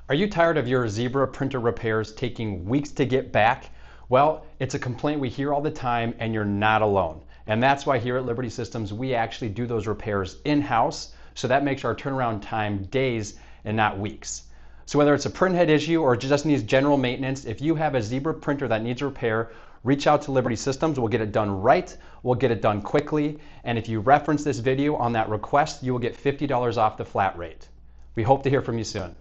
Are you tired of your Zebra printer repairs taking weeks to get back? Well, it's a complaint we hear all the time, and you're not alone. And that's why here at Liberty Systems, we actually do those repairs in-house, so that makes our turnaround time days and not weeks. So whether it's a printhead issue or just needs general maintenance, if you have a Zebra printer that needs repair, reach out to Liberty Systems. We'll get it done right, we'll get it done quickly, and if you reference this video on that request, you will get $50 off the flat rate. We hope to hear from you soon.